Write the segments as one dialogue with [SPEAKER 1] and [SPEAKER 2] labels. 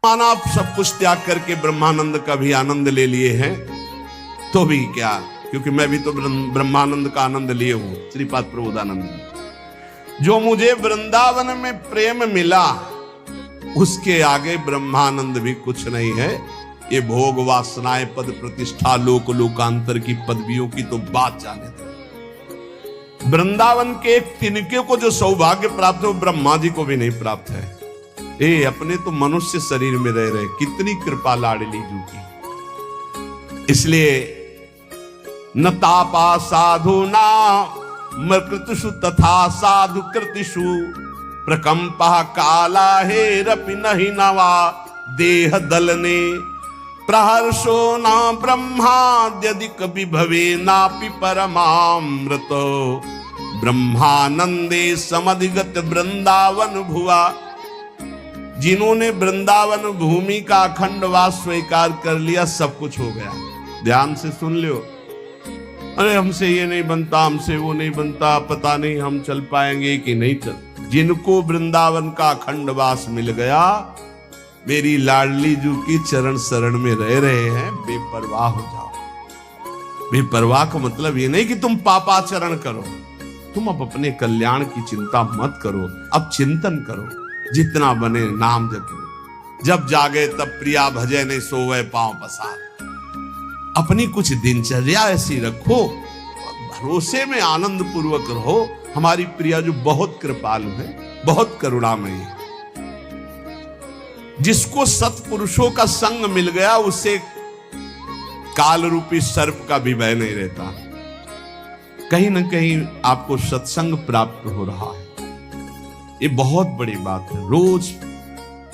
[SPEAKER 1] माना आप सब कुछ त्याग करके ब्रह्मानंद का भी आनंद ले लिए हैं तो भी क्या, क्योंकि मैं भी तो ब्रह्मानंद का आनंद लिए हूं। श्रीपाद प्रबोधानंद, जो मुझे वृंदावन में प्रेम मिला उसके आगे ब्रह्मानंद भी कुछ नहीं है। ये भोग वासनाएं पद प्रतिष्ठा लोक लोकांतर की पदवियों की तो बात जाने दो। वृंदावन के एक तिनके को जो सौभाग्य प्राप्त हो ब्रह्मा जी को भी नहीं प्राप्त है। ये अपने तो मनुष्य शरीर में रह रहे, कितनी कृपा लाडली जू की। इसलिए न तापा साधु ना मृकृतुषु तथा साधु कृतिषु प्रकंपा काला हे रपि नहीं नवा देह दलने प्रहर्षो ना ब्रह्माद्यधिक विभवे नापि परमामृत ब्रह्मानंदे समधिगत वृंदावन भुआ। जिन्होंने वृंदावन भूमि का अखंड वास स्वीकार कर लिया सब कुछ हो गया। ध्यान से सुन लियो। अरे हमसे ये नहीं बनता, हमसे वो नहीं बनता, पता नहीं हम चल पाएंगे कि नहीं चल। जिनको वृंदावन का अखंड वास मिल गया, मेरी लाडली जू की चरण शरण में रह रहे हैं, बेपरवाह हो जाओ। बेपरवाह का मतलब ये नहीं कि तुम पापाचरण करो, तुम अब अपने कल्याण की चिंता मत करो। अब चिंतन करो, जितना बने नाम जपो। जब जागे तब प्रिया भजे ने सोवे पांव पसार। अपनी कुछ दिनचर्या ऐसी रखो, भरोसे में आनंद पूर्वक रहो। हमारी प्रिया जो बहुत कृपालु है, बहुत करुणामयी है। जिसको सत्पुरुषों का संग मिल गया उसे काल रूपी सर्प का भी भय नहीं रहता। कहीं ना कहीं आपको सत्संग प्राप्त हो रहा है, ये बहुत बड़ी बात है। रोज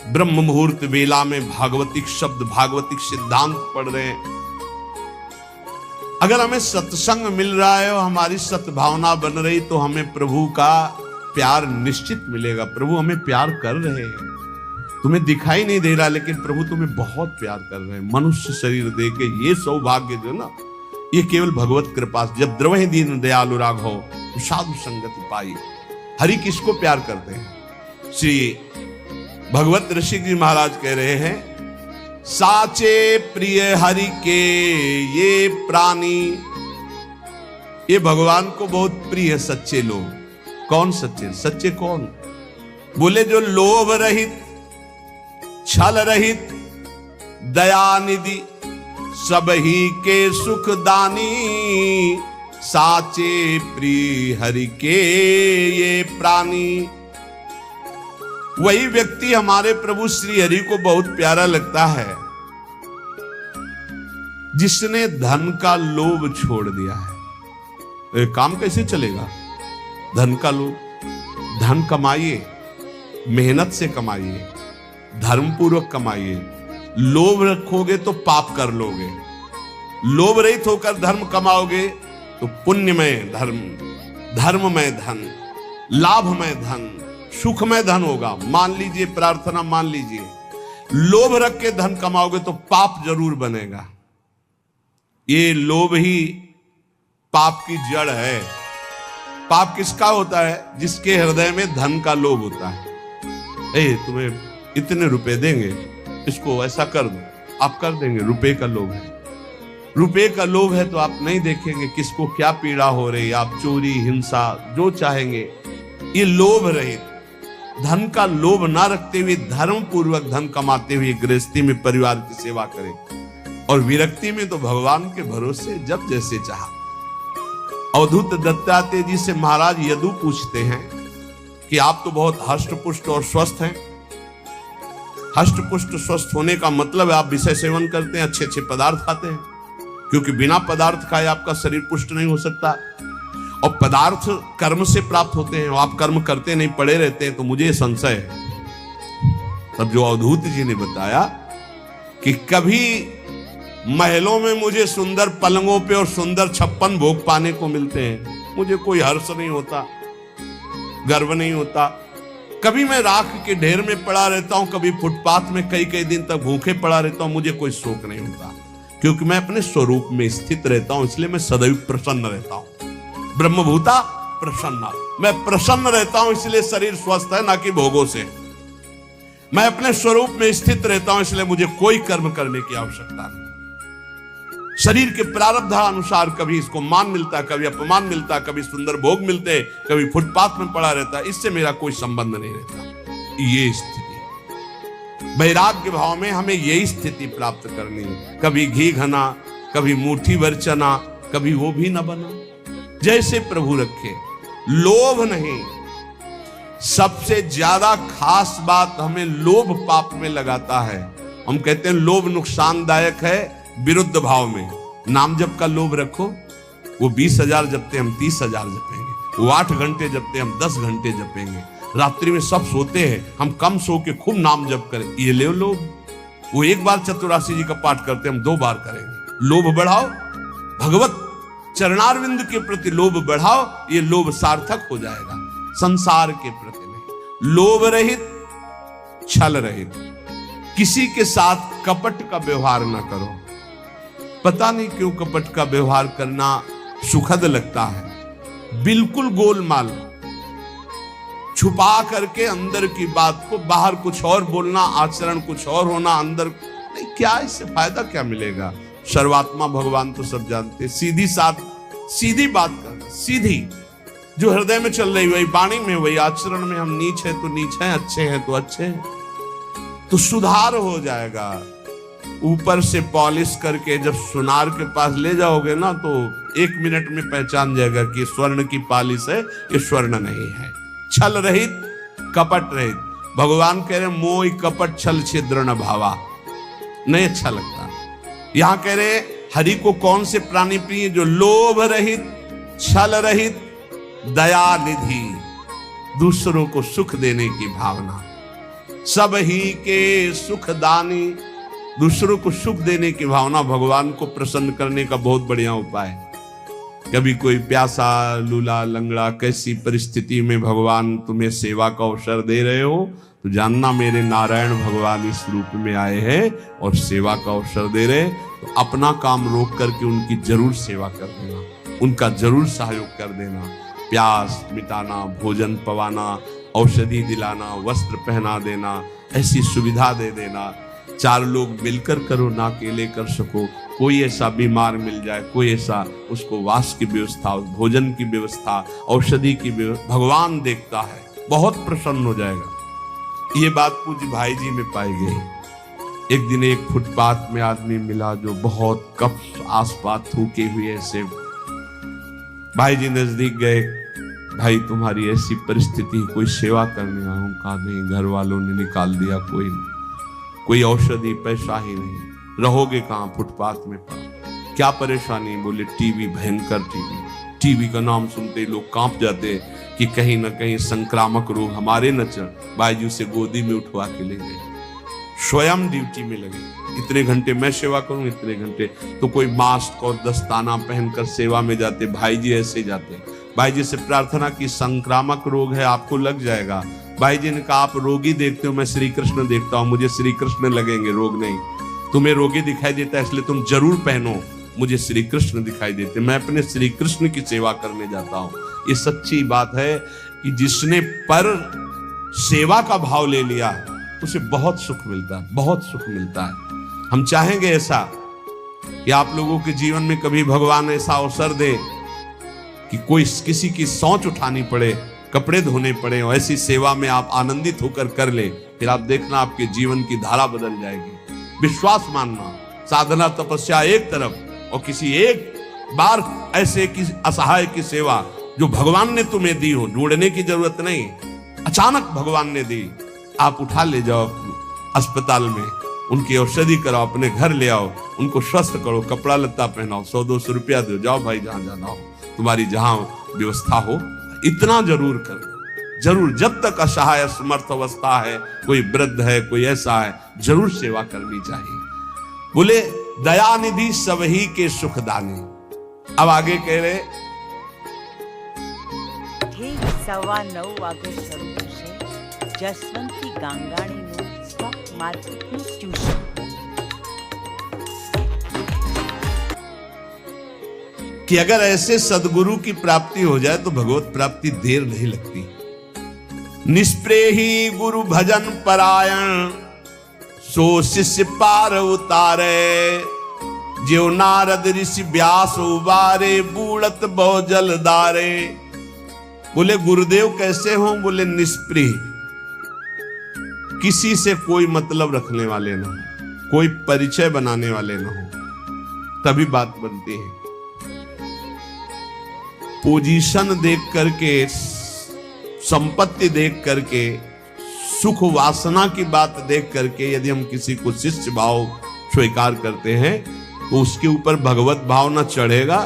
[SPEAKER 1] ब्रह्म मुहूर्त वेला में भागवतिक शब्द, भागवतिक सिद्धांत पढ़ रहे हैं। अगर हमें सत्संग मिल रहा है और हमारी सद्भावना बन रही तो हमें प्रभु का प्यार निश्चित मिलेगा। प्रभु हमें प्यार कर रहे हैं, तुम्हें दिखाई नहीं दे रहा लेकिन प्रभु तुम्हें बहुत प्यार कर रहे हैं। मनुष्य शरीर दे के ये सौभाग्य जो ना, ये केवल भगवत कृपा। जब द्रवहि दीन दयालु राघव तो साधु संगति पाई। हरि किसको प्यार करते हैं? श्री भगवत ऋषि जी महाराज कह रहे हैं, साचे प्रिय हरि के ये प्राणी। ये भगवान को बहुत प्रिय है सच्चे लोग। कौन सच्चे? सच्चे कौन? बोले जो लोभ रहित, छल रहित, दयानिधि, सब ही के सुखदानी। साचे प्रिय हरि के ये प्राणी। वही व्यक्ति हमारे प्रभु श्री हरि को बहुत प्यारा लगता है जिसने धन का लोभ छोड़ दिया है। काम कैसे चलेगा? धन का लोभ। धन कमाइए, मेहनत से कमाइए, धर्म पूर्वक कमाइए। लोभ रखोगे तो पाप कर लोगे। लोभ रहित होकर धर्म कमाओगे तो पुण्यमय धर्म, धर्ममय धन, लाभमय धन, सुखमय धन होगा। मान लीजिए, प्रार्थना मान लीजिए, लोभ रख के धन कमाओगे तो पाप जरूर बनेगा। ये लोभ ही पाप की जड़ है। पाप किसका होता है? जिसके हृदय में धन का लोभ होता है। तुम्हें इतने रुपए देंगे, इसको ऐसा कर दो, आप कर देंगे। रुपए का लोभ है। रुपए का लोभ है तो आप नहीं देखेंगे किसको क्या पीड़ा हो रही है। आप चोरी, हिंसा जो चाहेंगे। ये लोभ रहित, धन का लोभ ना रखते हुए धर्म पूर्वक धन कमाते हुए गृहस्थी में परिवार की सेवा करें। और विरक्ति में तो भगवान के भरोसे जब जैसे चाहा। अवधूत दत्तात्रेय जी से महाराज यदु पूछते हैं कि आप तो बहुत हष्ट पुष्ट और स्वस्थ हैं। हष्ट पुष्ट स्वस्थ होने का मतलब है आप विषय सेवन करते हैं, अच्छे अच्छे पदार्थ खाते हैं, क्योंकि बिना पदार्थ खाए आपका शरीर पुष्ट नहीं हो सकता। और पदार्थ कर्म से प्राप्त होते हैं, आप कर्म करते नहीं, पड़े रहते हैं। तो मुझे संशय है। तब जो अवधूत जी ने बताया कि कभी महलों में मुझे सुंदर पलंगों पे और सुंदर 56 भोग पाने को मिलते हैं, मुझे कोई हर्ष नहीं होता, गर्व नहीं होता। कभी मैं राख के ढेर में पड़ा रहता हूं, कभी फुटपाथ में कई कई दिन तक भूखे पड़ा रहता हूं, मुझे कोई शोक नहीं होता, क्योंकि मैं अपने स्वरूप में स्थित रहता हूं। इसलिए मैं सदैव प्रसन्न रहता हूं। ब्रह्मभूता प्रसन्न, मैं प्रसन्न रहता हूं, इसलिए शरीर स्वस्थ है, ना कि भोगों से। मैं अपने स्वरूप में स्थित रहता हूं, इसलिए मुझे कोई कर्म करने की आवश्यकता नहीं। शरीर के प्रारब्ध अनुसार कभी इसको मान मिलता, कभी अपमान मिलता, कभी सुंदर भोग मिलते, कभी फुटपाथ में पड़ा रहता, इससे मेरा कोई संबंध नहीं रहता। ये स्थिति, वैराग्य भाव में हमें यही स्थिति प्राप्त करनी है। कभी घी घना, कभी मुट्ठी भर चना, कभी वो भी न बना, जैसे प्रभु रखे। लोभ नहीं। सबसे ज्यादा खास बात हमें लोभ पाप में लगाता है। हम कहते हैं लोभ नुकसानदायक है विरुद्ध भाव में। नाम जप का लोभ रखो, वो 20,000 जपते हम 30,000 जपेंगे, वो 8 घंटे जपते हम 10 घंटे जपेंगे, रात्रि में सब सोते हैं हम कम सो के खूब नाम जप करें, ये ले लोभ। वो एक बार चतुरासी जी का पाठ करते हम 2 बार करेंगे। लोभ बढ़ाओ, भगवत चरणारविंद के प्रति लोभ बढ़ाओ, ये लोभ सार्थक हो जाएगा। संसार के प्रति नहीं, लोभ रहित, छल रहित, किसी के साथ कपट का व्यवहार ना करो। पता नहीं क्यों कपट का व्यवहार करना सुखद लगता है। बिल्कुल गोलमाल, छुपा करके अंदर की बात को बाहर कुछ और बोलना, आचरण कुछ और होना, अंदर नहीं। क्या इससे फायदा क्या मिलेगा? सर्वात्मा भगवान तो सब जानते। सीधी बात करना, सीधी जो हृदय में चल रही वही वाणी में, वही आचरण में। हम नीच है तो नीच है, अच्छे हैं तो अच्छे हैं, तो सुधार हो जाएगा। ऊपर से पॉलिश करके जब सुनार के पास ले जाओगे ना, तो 1 मिनट में पहचान जाएगा कि स्वर्ण की पॉलिश है, ये स्वर्ण नहीं है। छल रहित, कपट रहित। भगवान कह रहे मोह कपट छल छिद्र न भावा, नहीं अच्छा लगता। यहां कह रहे हरि को कौन से प्राणी प्रिय? जो लोभ रहित, छल रहित, दया निधि, दूसरों को सुख देने की भावना, सब ही के सुख दानी, दूसरों को सुख देने की भावना भगवान को प्रसन्न करने का बहुत बढ़िया उपाय है। कभी कोई प्यासा, लूला, लंगड़ा, कैसी परिस्थिति में भगवान तुम्हें सेवा का अवसर दे रहे हो, तो जानना मेरे नारायण भगवान इस रूप में आए हैं और सेवा का अवसर दे रहे। तो अपना काम रोक करके उनकी जरूर सेवा कर देना, उनका जरूर सहयोग कर देना। प्यास मिटाना, भोजन पवाना, औषधि दिलाना, वस्त्र पहना देना, ऐसी सुविधा दे देना। 4 लोग मिलकर करो, ना अकेले कर सको। कोई ऐसा बीमार मिल जाए, कोई ऐसा, उसको वास की व्यवस्था, भोजन की व्यवस्था, औषधि की व्यवस्था भगवान देखता है, बहुत प्रसन्न हो जाएगा। ये बात पूज्य भाई जी में पाई गई। एक दिन एक फुटपाथ में आदमी मिला जो बहुत कफ आसपास थूके हुए ऐसे। भाई जी नजदीक गए, भाई तुम्हारी ऐसी परिस्थिति, कोई सेवा करने आया हूं। कहा नहीं, घर वालों ने निकाल दिया, कोई औषधि, पैसा ही नहीं। रहोगे कहाँ? फुटपाथ में पड़ा। क्या परेशानी? बोले टीवी, भयंकर टीवी का नाम सुनते ही लोग कांप जाते कि कहीं ना कहीं संक्रामक रोग हमारे न चल। बाईजू से गोदी में उठवा के ले गए, स्वयं ड्यूटी में लगे। इतने घंटे मैं सेवा करूं, इतने घंटे। तो कोई मास्क और दस्ताना पहनकर सेवा में जाते, भाई जी ऐसे जाते। भाई जी से प्रार्थना की, संक्रामक रोग है, आपको लग जाएगा। भाई जी ने कहा आप रोगी देखते हो, मैं श्री कृष्ण देखता हूं, मुझे श्री कृष्ण लगेंगे, रोग नहीं। तुम्हें रोगी दिखाई देता है इसलिए तुम जरूर पहनो, मुझे श्री कृष्ण दिखाई देते, मैं अपने श्री कृष्ण की सेवा करने जाता हूं। ये सच्ची बात है कि जिसने पर सेवा का भाव ले लिया उसे बहुत सुख मिलता है, बहुत सुख मिलता है। हम चाहेंगे ऐसा कि आप लोगों के जीवन में कभी भगवान ऐसा अवसर दे कि कोई किसी की सोच उठानी पड़े, कपड़े धोने पड़े, और ऐसी सेवा में आप आनंदित होकर कर ले, फिर आप देखना आपके जीवन की धारा बदल जाएगी। विश्वास मानना, साधना तपस्या एक तरफ, और किसी एक बार ऐसे की असहाय की सेवा जो भगवान ने तुम्हें दी हो, ढूंढने की जरूरत नहीं, अचानक भगवान ने दी, आप उठा ले जाओ अस्पताल में, उनकी औषधि कराओ, अपने घर ले आओ, उनको स्वस्थ करो, कपड़ा लत्ता पहनाओ, 100-200 रुपया दो, जाओ भाई जहां जाना हो, तुम्हारी जहां व्यवस्था हो, इतना जरूर करो, जरूर। जब तक असहाय समर्थ अवस्था है, कोई वृद्ध है, कोई ऐसा है, जरूर सेवा करनी चाहिए। बोले दया निधि सबही के सुखदानी। अब आगे कह रहे
[SPEAKER 2] 9:15 વાગે શરૂ થશે જસવંતી ગાંગાણીનું સ્ટોક માર્કેટનું ટ્યુશન।
[SPEAKER 1] कि अगर ऐसे सदगुरु की प्राप्ति हो जाए तो भगवत प्राप्ति देर नहीं लगती। निष्प्रेही गुरु भजन परायण, सो शिष्य पार उतारे। ज्यो नारद ऋषि व्यास उबारे, बूढ़त बहु जलधारे। बोले गुरुदेव कैसे हो? बोले निष्प्रिय, किसी से कोई मतलब रखने वाले ना हो, कोई परिचय बनाने वाले ना हो, तभी बात बनती है। पोजीशन देख करके, संपत्ति देख करके, सुख वासना की बात देख करके यदि हम किसी को शिष्य भाव स्वीकार करते हैं तो उसके ऊपर भगवत भाव ना चढ़ेगा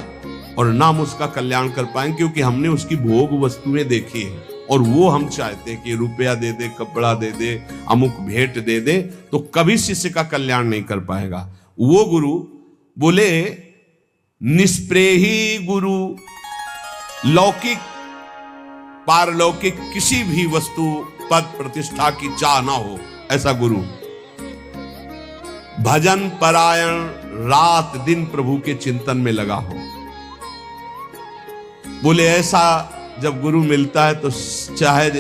[SPEAKER 1] और ना हम उसका कल्याण कर पाएंगे, क्योंकि हमने उसकी भोग वस्तुएं देखी है और वो हम चाहते हैं कि रुपया दे दे, कपड़ा दे दे, अमुक भेंट दे दे, तो कभी शिष्य का कल्याण नहीं कर पाएगा। वो गुरु बोले निष्प्रेही गुरु, लौकिक पारलौकिक किसी भी वस्तु पद प्रतिष्ठा की चाह ना हो, ऐसा गुरु। भजन परायण, रात दिन प्रभु के चिंतन में लगा हो। बोले ऐसा जब गुरु मिलता है तो चाहे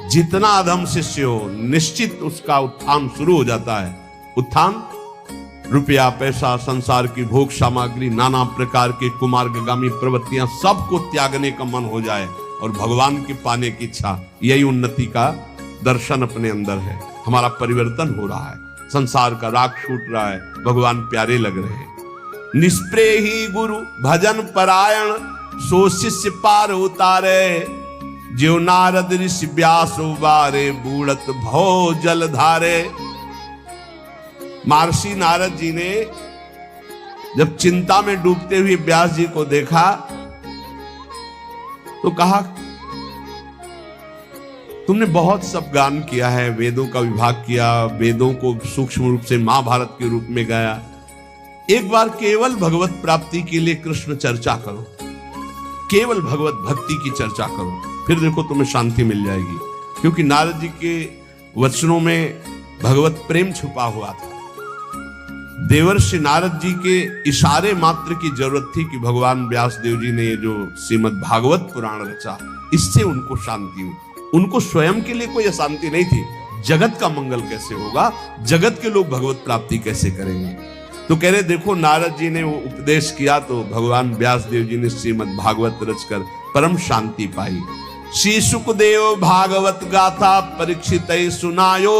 [SPEAKER 1] जितना अधम शिष्य हो, निश्चित उसका उत्थान शुरू हो जाता है। उत्थान, रुपया पैसा, संसार की भोग सामग्री, नाना प्रकार के कुमार्गामी प्रवृत्तियां, सबको त्यागने का मन हो जाए और भगवान की पाने की इच्छा, यही उन्नति का दर्शन अपने अंदर है। हमारा परिवर्तन हो रहा है, संसार का राग छूट रहा है, भगवान प्यारे लग रहे हैं। निष्प्रेही गुरु भजन परायण, सो शिष्य पार उतारे। ज्यो नारद ऋषि व्यास उबारे, बूढ़त भौ जल धारे। महर्षि नारद जी ने जब चिंता में डूबते हुए व्यास जी को देखा तो कहा, तुमने बहुत सब गान किया है, वेदों का विभाग किया, वेदों को सूक्ष्म रूप से महाभारत के रूप में गाया, एक बार केवल भगवत प्राप्ति के लिए कृष्ण चर्चा करो, केवल भगवत भक्ति की चर्चा करो, फिर देखो तुम्हें शांति मिल जाएगी। क्योंकि नारद जी के वचनों में भगवत प्रेम छुपा हुआ था। देवर्षि नारद जी के इशारे मात्र की जरूरत थी कि भगवान व्यास देव जी ने ये जो श्रीमद् भागवत पुराण रचा, इससे उनको शांति हुई। उनको स्वयं के लिए कोई अशांति नहीं थी, जगत का मंगल कैसे होगा, जगत के लोग भगवत प्राप्ति कैसे करेंगे। तो कह रहे देखो नारद जी ने वो उपदेश किया तो भगवान व्यास देव जी ने श्रीमद् भागवत रचकर परम शांति पाई। श्री सुखदेव भागवत गाथा परीक्षित सुनायो,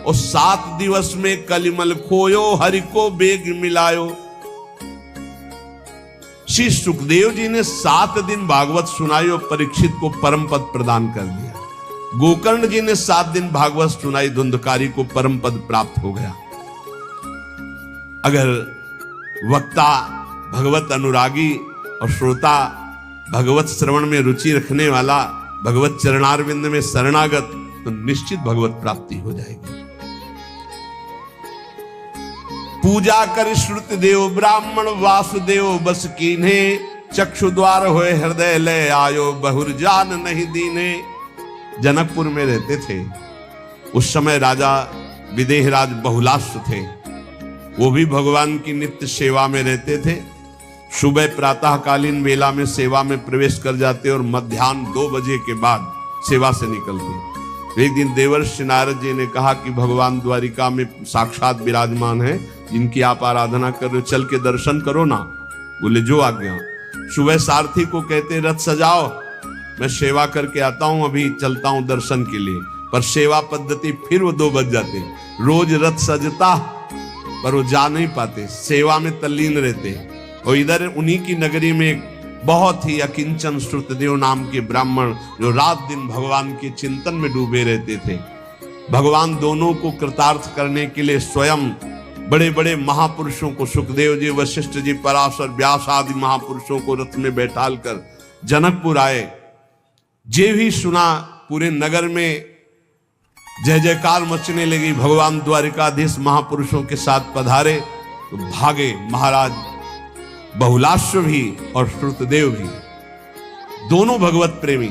[SPEAKER 1] और 7 दिवस में कलिमल खोयो, हरि को बेग मिलायो। श्री सुखदेव जी ने 7 दिन भागवत सुनाई और परीक्षित को परम पद प्रदान कर दिया। गोकर्ण जी ने 7 दिन भागवत सुनाई, धुंधकारी को परम पद प्राप्त हो गया। अगर वक्ता भगवत अनुरागी और श्रोता भगवत श्रवण में रुचि रखने वाला, भगवत चरणारविंद में शरणागत, तो निश्चित भगवत प्राप्ति हो जाएगी। पूजा कर श्रुत देव ब्राह्मण, वासुदेव बस कीन्हे, चक्षु द्वार होए हृदय ले आयो, बहुर जान नहीं दीने। जनकपुर में रहते थे उस समय राजा विदेहराज बहुलास्व थे, वो भी भगवान की नित्य सेवा में रहते थे। सुबह प्रातःकालीन वेला में सेवा में प्रवेश कर जाते और मध्याह्न 2 बजे के बाद सेवा से निकलते। एक दिन देवर्षि नारद जी ने कहा कि भगवान द्वारिका में साक्षात विराजमान है, जिनकी आप आराधना कर रहे हो, चल के दर्शन करो ना। बोले जो आज्ञा। सुबह सारथी को कहते रथ सजाओ, मैं सेवा करके आता हूं, अभी चलता हूं दर्शन के लिए। पर सेवा पद्धति फिर वो 2 बज जाते। रोज रथ सजता पर वो जा नहीं पाते, सेवा में तल्लीन रहते। और इधर उन्हीं की नगरी में एक बहुत ही अकिंचन श्रुतदेव नाम के ब्राह्मण जो रात दिन भगवान के चिंतन में डूबे रहते थे। भगवान दोनों को कृतार्थ करने के लिए स्वयं बड़े बड़े महापुरुषों को, सुखदेव जी, वशिष्ठ जी, पराशर, व्यास आदि महापुरुषों को रथ में बैठाल कर जनकपुर आए। जे भी सुना पूरे नगर में जय जयकार मचने लगी। भगवान द्वारिकाधीश महापुरुषों के साथ पधारे तो भागे महाराज बहुलाश्व भी और श्रुतदेव भी, दोनों भगवत प्रेमी।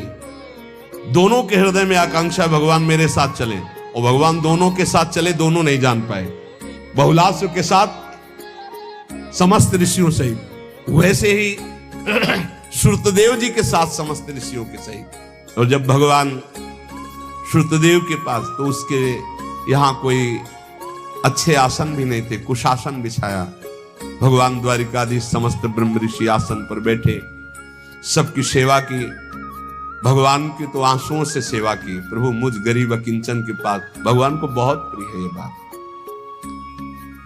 [SPEAKER 1] दोनों के हृदय में आकांक्षा भगवान मेरे साथ चले, और भगवान दोनों के साथ चले, दोनों नहीं जान पाए। बहुलाश्व के साथ समस्त ऋषियों सहित, वैसे ही श्रुतदेव जी के साथ समस्त ऋषियों के सहित। और जब भगवान श्रुतदेव के पास, तो उसके यहां कोई अच्छे आसन भी नहीं थे, कुशासन बिछाया। भगवान द्वारिकाधीश समस्त ब्रह्म ऋषि आसन पर बैठे, सबकी सेवा की। भगवान की तो आंसुओं से सेवा की, प्रभु मुझ गरीब अकिंचन के पास। भगवान को बहुत प्रिय है ये बात।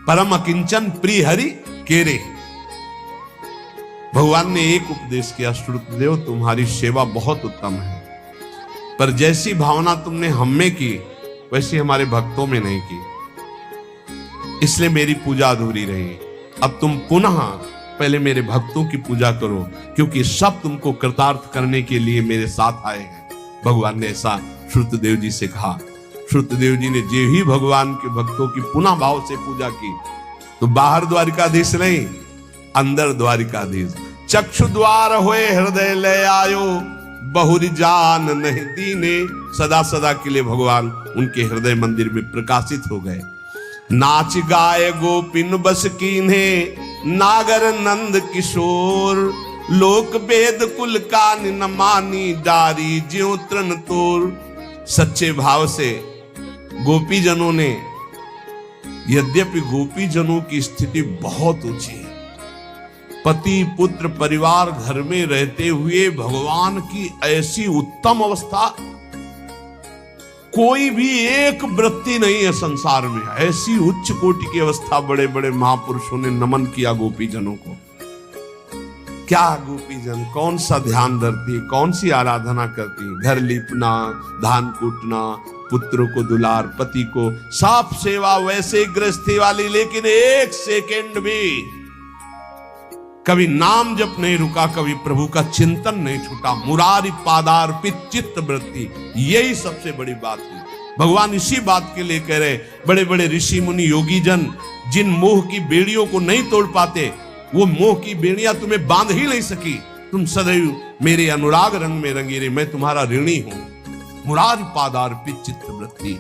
[SPEAKER 1] परम अकिंचन प्रिय हरि केरे। भगवान ने एक उपदेश किया, श्रुतदेव तुम्हारी सेवा बहुत उत्तम है, पर जैसी भावना तुमने हम में की वैसी हमारे भक्तों में नहीं की, इसलिए मेरी पूजा अधूरी रही। अब तुम पुनः पहले मेरे भक्तों की पूजा करो, क्योंकि सब तुमको कृतार्थ करने के लिए मेरे साथ आए हैं। भगवान ने ऐसा श्रुतदेव जी से कहा। श्रुतदेव जी ने जे ही भगवान के भक्तों की पुनः भाव से पूजा की, तो बाहर द्वारिकाधीश नहीं, अंदर द्वारिकाधीश। चक्षु द्वार होए हृदय ले आयो, बहुरी जान नहीं दीने। सदा सदा के लिए भगवान उनके हृदय मंदिर में प्रकाशित हो गए। नाच गाय गोपिन बस कीन्हे, नागर नंद किशोर। लोक वेद कुल का न मानी, डारी ज्यों तृण तोर। सच्चे भाव से गोपी जनों ने, यद्यपि गोपी जनों की स्थिति बहुत ऊंची है, पति पुत्र परिवार घर में रहते हुए भगवान की ऐसी उत्तम अवस्था कोई भी एक वृत्ति नहीं है संसार में। ऐसी उच्च कोटि की अवस्था बड़े बड़े महापुरुषों ने नमन किया गोपी जनों को। क्या गोपी जन कौन सा ध्यान धरती, कौन सी आराधना करती, घर लीपना, धान कूटना, पुत्रों को दुलार, पति को साफ सेवा, वैसे गृहस्थी वाली। लेकिन एक सेकंड भी कभी नाम जप नहीं रुका, कभी प्रभु का चिंतन नहीं छूटा। मुरारी पादार्पित चित्त वृत्ति, यही सबसे बड़ी बात है। भगवान इसी बात के लिए कह रहे, बड़े बड़े ऋषि मुनि योगी जन जिन मोह की बेड़ियों को नहीं तोड़ पाते, वो मोह की बेड़ियां तुम्हें बांध ही नहीं सकी। तुम सदैव मेरे अनुराग रंग में रंगे रहे, मैं तुम्हारा ऋणी हूं। मुरारी पादार्पित चित्त वृत्ति।